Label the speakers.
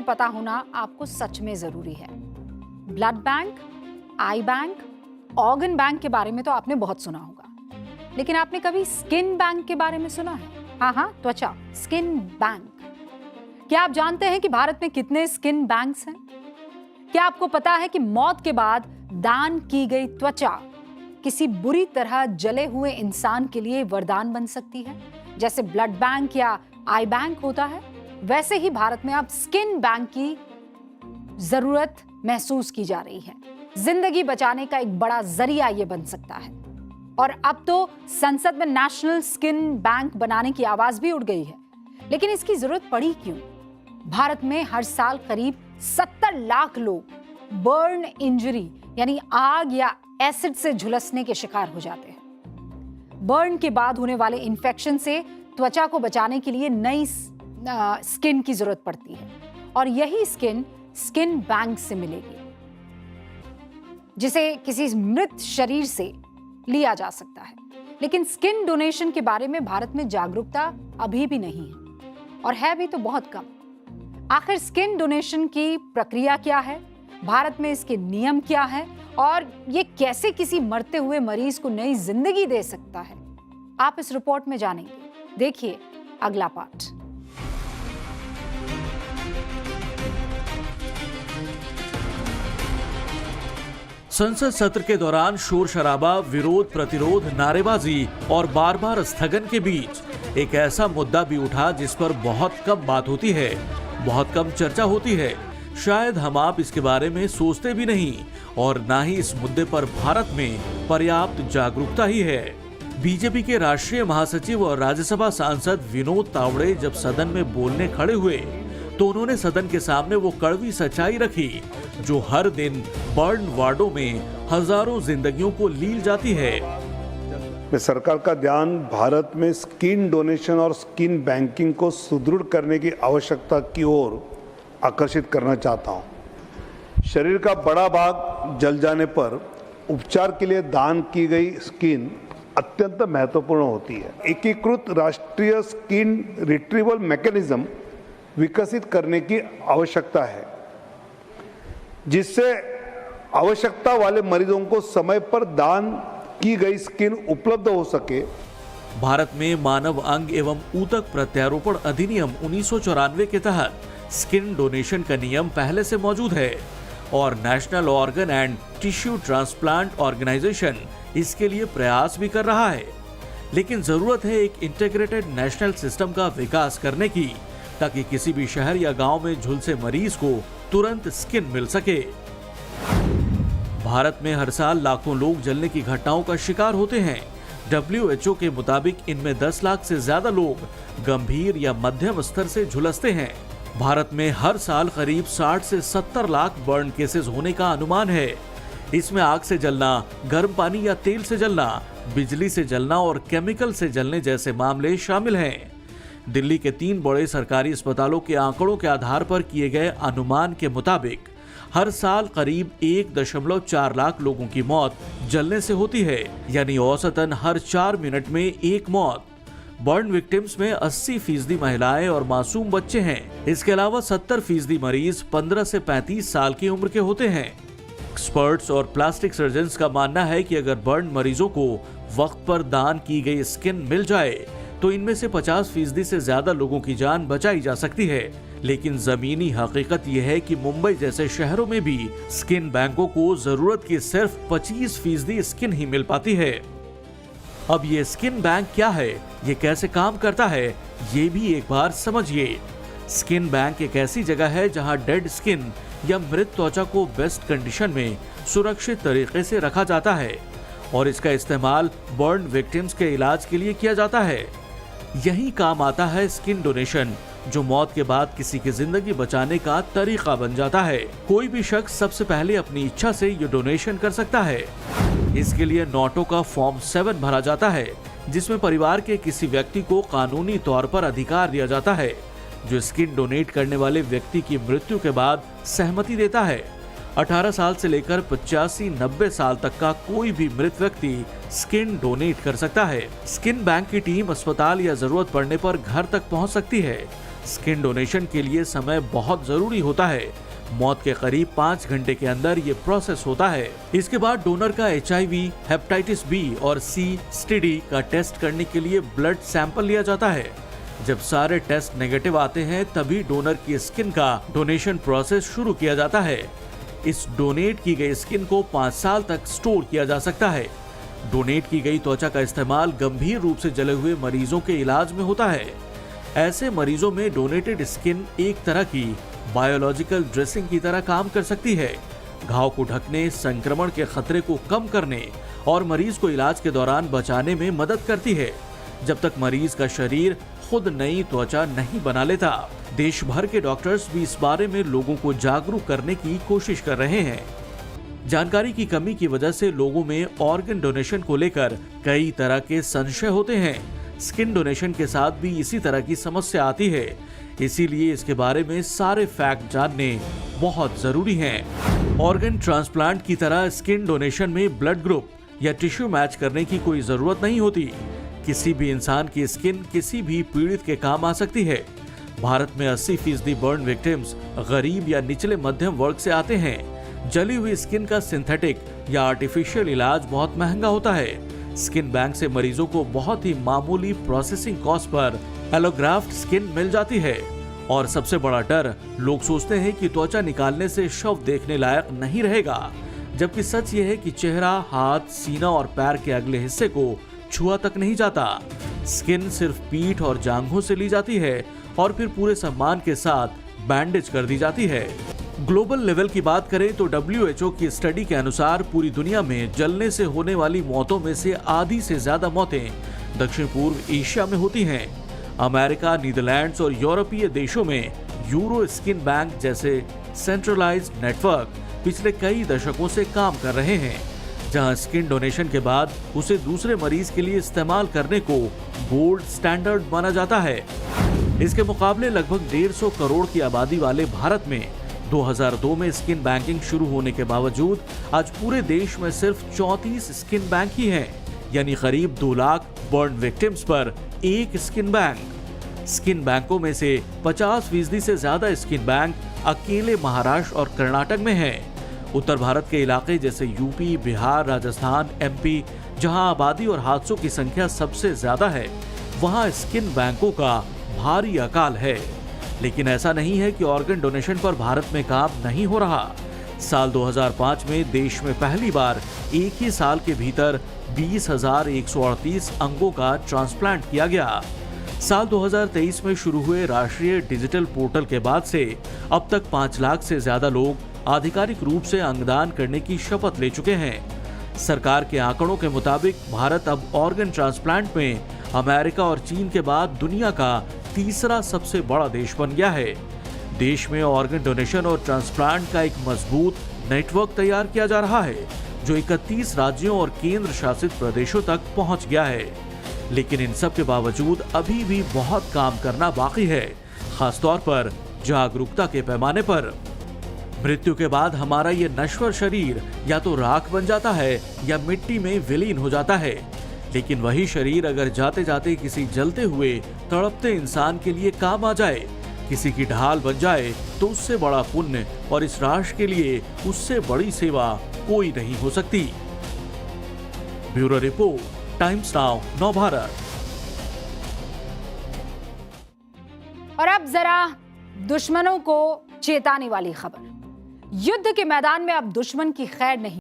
Speaker 1: पता होना आपको सच में जरूरी है। ब्लड बैंक, आई बैंक, ऑर्गन बैंक के बारे में तो आपने बहुत सुना होगा, लेकिन आपने कभी स्किन बैंक के बारे में सुना है? हाँ, त्वचा, स्किन बैंक। क्या आप जानते हैं कि भारत में कितने स्किन बैंक्स हैं? क्या आपको पता है कि मौत के बाद दान की गई त्वचा किसी बुरी तरह जले हुए इंसान के लिए वरदान बन सकती है? जैसे ब्लड बैंक या आई बैंक होता है, वैसे ही भारत में अब स्किन बैंक की जरूरत महसूस की जा रही है। जिंदगी बचाने का एक बड़ा जरिया यह बन सकता है। और अब तो संसद में नेशनल स्किन बैंक बनाने की आवाज भी उठ गई है। लेकिन इसकी जरूरत पड़ी क्यों? भारत में हर साल करीब 70 लाख लोग बर्न इंजरी यानी आग या एसिड से झुलसने के शिकार हो जाते हैं। बर्न के बाद होने वाले इन्फेक्शन से त्वचा को बचाने के लिए नई स्किन की जरूरत पड़ती है, और यही स्किन बैंक से मिलेगी, जिसे किसी मृत शरीर से लिया जा सकता है। लेकिन स्किन डोनेशन के बारे में भारत में जागरूकता अभी भी नहीं है, और है भी तो बहुत कम। आखिर स्किन डोनेशन की प्रक्रिया क्या है, भारत में इसके नियम क्या है, और ये कैसे किसी मरते हुए मरीज को नई जिंदगी दे सकता है, आप इस रिपोर्ट में जानेंगे। देखिए अगला पार्ट।
Speaker 2: संसद सत्र के दौरान शोर शराबा, विरोध प्रतिरोध, नारेबाजी और बार बार स्थगन के बीच एक ऐसा मुद्दा भी उठा जिस पर बहुत कम बात होती है, बहुत कम चर्चा होती है। शायद हम आप इसके बारे में सोचते भी नहीं, और ना ही इस मुद्दे पर भारत में पर्याप्त जागरूकता ही है। बीजेपी के राष्ट्रीय महासचिव और राज्यसभा सांसद विनोद तावड़े जब सदन में बोलने खड़े हुए तो उन्होंने सदन के सामने वो कड़वी सच्चाई रखी जो हर दिन बर्न वार्डों में हजारों जिंदगियों को लील जाती है।
Speaker 3: सरकार का ध्यान भारत में स्किन डोनेशन और स्किन बैंकिंग को सुदृढ़ करने की आवश्यकता की ओर आकर्षित करना चाहता हूं। शरीर का बड़ा भाग जल जाने पर उपचार के लिए दान की गई स्किन अत्यंत महत्वपूर्ण होती है। एकीकृत राष्ट्रीय स्किन रिट्रीवल मैकेनिज्म विकसित करने की आवश्यकता है, जिससे आवश्यकता वाले मरीजों को समय पर दान की गई स्किन उपलब्ध हो सके।
Speaker 2: भारत में मानव अंग एवं ऊतक प्रत्यारोपण अधिनियम 1994 के तहत स्किन डोनेशन का नियम पहले से मौजूद है, और national organ and tissue transplant organisation इसके लिए प्रयास भी कर रहा है। लेकिन जरूरत है एक इंटीग्रेटेड नेशनल सिस्टम का विकास करने की, ताकि किसी भी शहर या गांव में झुलसे मरीज को तुरंत स्किन मिल सके। भारत में हर साल लाखों लोग जलने की घटनाओं का शिकार होते हैं। WHO के मुताबिक इनमें 10 लाख से ज्यादा लोग गंभीर या मध्यम स्तर से झुलसते हैं। भारत में हर साल करीब 60 से 70 लाख बर्न केसेस होने का अनुमान है। इसमें आग से जलना, गर्म पानी या तेल से जलना, बिजली से जलना और केमिकल से जलने जैसे मामले शामिल हैं। दिल्ली के 3 बड़े सरकारी अस्पतालों के आंकड़ों के आधार पर किए गए अनुमान के मुताबिक हर साल करीब 1.4 लाख लोगों की मौत जलने से होती है, यानी औसतन हर 4 मिनट में एक मौत। बर्न विक्टिम्स में 80% महिलाएं और मासूम बच्चे हैं। इसके अलावा 70% मरीज 15 से 35 साल की उम्र के होते हैं। एक्सपर्ट्स और प्लास्टिक सर्जन्स का मानना है कि अगर बर्न मरीजों को वक्त पर दान की गई स्किन मिल जाए तो इनमें से 50% से ज्यादा लोगों की जान बचाई जा सकती है। लेकिन जमीनी हकीकत यह है कि मुंबई जैसे शहरों में भी स्किन बैंकों को जरूरत की सिर्फ 25% स्किन ही मिल पाती है। अब ये स्किन बैंक क्या है, ये कैसे काम करता है, ये भी एक बार समझिए। स्किन बैंक एक ऐसी जगह है जहां डेड स्किन या मृत त्वचा को बेस्ट कंडीशन में सुरक्षित तरीके से रखा जाता है, और इसका इस्तेमाल बर्न विक्टिम्स के इलाज के लिए किया जाता है। यही काम आता है स्किन डोनेशन, जो मौत के बाद किसी की जिंदगी बचाने का तरीका बन जाता है। कोई भी शख्स सबसे पहले अपनी इच्छा से ये डोनेशन कर सकता है। इसके लिए नोटो का फॉर्म 7 भरा जाता है, जिसमें परिवार के किसी व्यक्ति को कानूनी तौर पर अधिकार दिया जाता है, जो स्किन डोनेट करने वाले व्यक्ति की मृत्यु के बाद सहमति देता है। 18 साल से लेकर 85-90 साल तक का कोई भी मृत व्यक्ति स्किन डोनेट कर सकता है। स्किन बैंक की टीम अस्पताल या जरूरत पड़ने पर घर तक पहुंच सकती है। स्किन डोनेशन के लिए समय बहुत जरूरी होता है। मौत के करीब 5 घंटे के अंदर ये प्रोसेस होता है। इसके बाद डोनर का HIV, हेपेटाइटिस B और C STD का टेस्ट करने के लिए ब्लड सैंपल लिया जाता है। जब सारे टेस्ट नेगेटिव आते हैं तभी डोनर की स्किन का डोनेशन प्रोसेस शुरू किया जाता है। इस डोनेट की गई स्किन को 5 साल तक स्टोर किया जा सकता है। डोनेट की गई त्वचा का इस्तेमाल गंभीर रूप से जले हुए मरीजों के इलाज में होता है। ऐसे मरीजों में डोनेटेड स्किन एक तरह की बायोलॉजिकल ड्रेसिंग की तरह काम कर सकती है। घाव को ढकने, संक्रमण के खतरे को कम करने और मरीज को इलाज के दौरान बचाने में मदद करती है, जब तक मरीज का शरीर खुद नई त्वचा नहीं बना लेता। देश भर के डॉक्टर्स भी इस बारे में लोगों को जागरूक करने की कोशिश कर रहे हैं। जानकारी की कमी की वजह से लोगों में ऑर्गन डोनेशन को लेकर कई तरह के संशय होते हैं। स्किन डोनेशन के साथ भी इसी तरह की समस्या आती है, इसीलिए इसके बारे में सारे फैक्ट जानने बहुत जरूरी हैं। ऑर्गन ट्रांसप्लांट की तरह स्किन डोनेशन में ब्लड ग्रुप या टिश्यू मैच करने की कोई जरूरत नहीं होती। किसी भी इंसान की स्किन किसी भी पीड़ित के काम आ सकती है। भारत में 80% बर्न विक्टिम्स गरीब या निचले मध्यम वर्ग से आते हैं। जली हुई स्किन का सिंथेटिक या आर्टिफिशियल इलाज बहुत महंगा होता है। स्किन बैंक से मरीजों को बहुत ही मामूली प्रोसेसिंग कॉस्ट पर एलोग्राफ्ट स्किन मिल जाती है। और सबसे बड़ा डर, लोग सोचते हैं कि त्वचा निकालने से शव देखने लायक नहीं रहेगा, जबकि सच ये है कि चेहरा, हाथ, सीना और पैर के अगले हिस्से को छुआ तक नहीं जाता। स्किन सिर्फ पीठ और जांघों से ली जाती है और फिर पूरे सम्मान के साथ बैंडेज कर दी जाती है। ग्लोबल लेवल की बात करें तो WHO की स्टडी के अनुसार पूरी दुनिया में जलने से होने वाली मौतों में से आधी से ज्यादा मौतें दक्षिण पूर्व एशिया में होती हैं। अमेरिका, नीदरलैंड्स और यूरोपीय देशों में यूरो स्किन बैंक जैसे सेंट्रलाइज्ड नेटवर्क पिछले कई दशकों से काम कर रहे हैं, जहां स्किन डोनेशन के बाद उसे दूसरे मरीज के लिए इस्तेमाल करने को गोल्ड स्टैंडर्ड माना जाता है। इसके मुकाबले लगभग 150 करोड़ की आबादी वाले भारत में 2002 में स्किन बैंकिंग शुरू होने के बावजूद आज पूरे देश में सिर्फ 34 स्किन बैंक ही हैं, यानी करीब 2 लाख बर्न विक्टिम्स पर एक स्किन बैंक। स्किन बैंकों में से 50% से ज्यादा स्किन बैंक अकेले महाराष्ट्र और कर्नाटक में हैं। उत्तर भारत के इलाके जैसे यूपी, बिहार, राजस्थान, MP, जहां आबादी और हादसों की संख्या सबसे ज्यादा है, वहां स्किन बैंकों का भारी अकाल है। लेकिन ऐसा नहीं है कि ऑर्गन डोनेशन पर भारत में काम नहीं हो रहा। साल 2005 में देश में पहली बार एक ही साल के भीतर 20,138 अंगों का ट्रांसप्लांट किया गया। साल 2023 में शुरू हुए राष्ट्रीय डिजिटल पोर्टल के बाद से अब तक 5 लाख से ज्यादा लोग आधिकारिक रूप से अंगदान करने की शपथ ले चुके हैं। सरकार के आंकड़ों के मुताबिक भारत अब ऑर्गन ट्रांसप्लांट में अमेरिका और चीन के बाद दुनिया का तीसरा सबसे बड़ा देश बन गया है। देश में ऑर्गन डोनेशन और ट्रांसप्लांट का एक मजबूत नेटवर्क तैयार किया जा रहा है, जो 31 राज्यों और केंद्र शासित प्रदेशों तक पहुंच गया है। लेकिन इन सब के बावजूद अभी भी बहुत काम करना बाकी है, खासतौर पर जागरूकता के पैमाने पर। मृत्यु के बाद हमारा ये नश्वर शरीर या तो राख बन जाता है या मिट्टी में विलीन हो जाता है, लेकिन वही शरीर अगर जाते जाते किसी जलते हुए तड़पते इंसान के लिए काम आ जाए, किसी की ढाल बन जाए, तो उससे बड़ा पुण्य और इस राष्ट्र के लिए उससे बड़ी सेवा कोई नहीं हो सकती। Bureau report, times now, Navbharat.
Speaker 1: और अब जरा दुश्मनों को चेताने वाली खबर। युद्ध के मैदान में अब दुश्मन की खैर नहीं।